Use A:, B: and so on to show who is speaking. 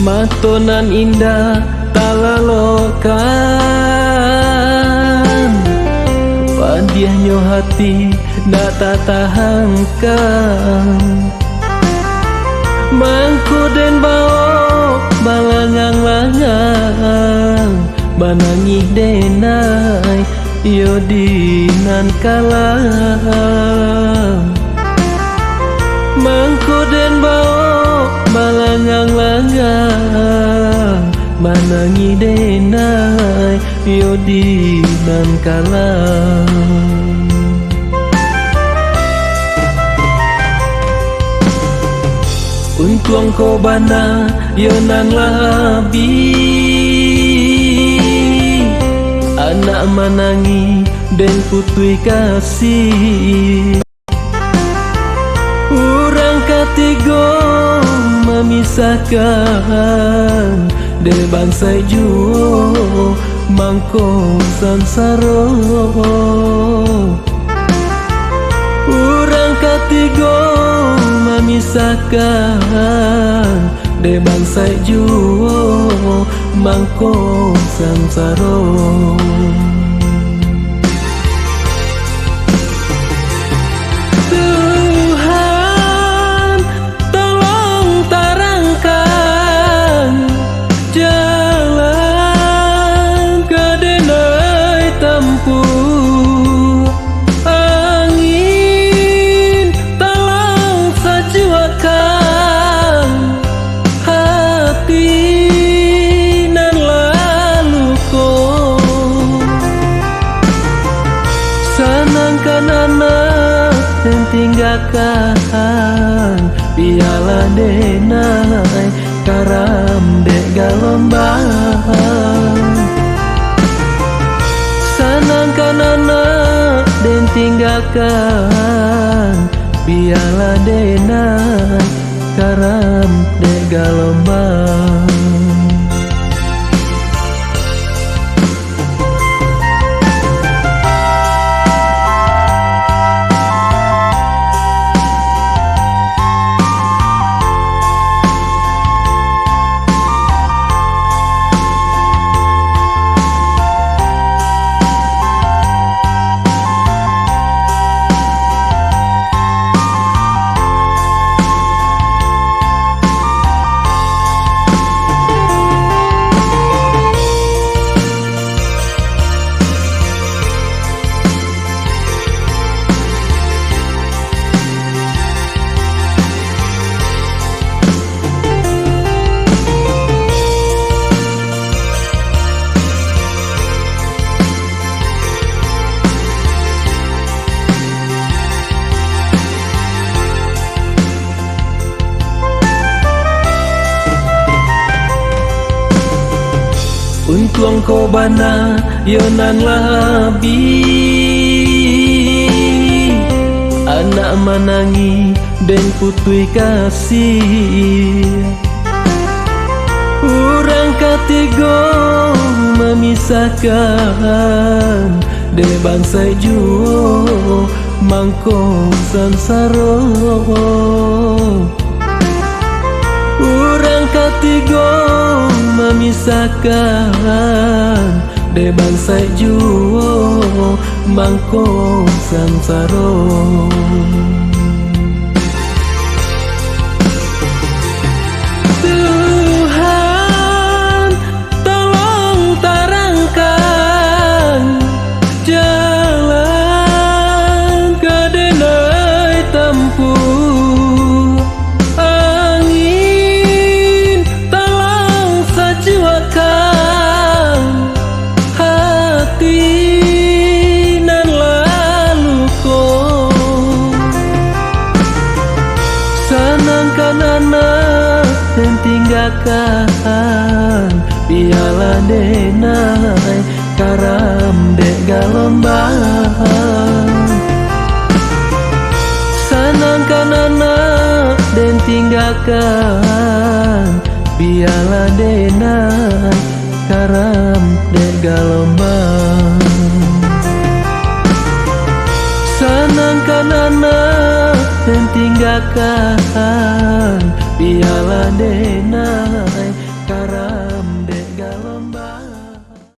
A: matonan indah talalokan, padiahnya hati nak tak tahankan. Mangku den bawa balangang-langang, banangih denai yo dinan kalang. Mangku den bawa balangang-langang, banangih denai yo dinan kalang. Untuang ko bana yonan labi, anak manangi dan putui kasih. Urang katigo memisahkan, de bangsa juo mangko sansaro. Urang katigo memisahkan, de bangsa juo mangko sansaro. Tuhan tolong tarangkan jalan ke denai tempuh. Angin tolong sajuakan hati nan lalu ko. Sanangkan anak dan tinggalkan piala denai karam dek galombang. Sanangkan anak dan tinggalkan piala denai karam dek galombang. Untuang ko bana yonan labi, anak manangi dan putui kasih. Urang katigo memisahkan, de bangsa juo mangko sansaro. Urang katigo memisahkan, de bangsa juo mangko sansaro. Tuhan tolong tarangkan jalan ke denai tempuh. Angin tolong sajuakan hati nan lalu ko. Sanangkan anak dan tinggalkan piala denai karam dek galombang. Sanangkan anak dan tinggalkan piala denai karam dek galombang. Sanangkan anak dan tinggalkan piala denai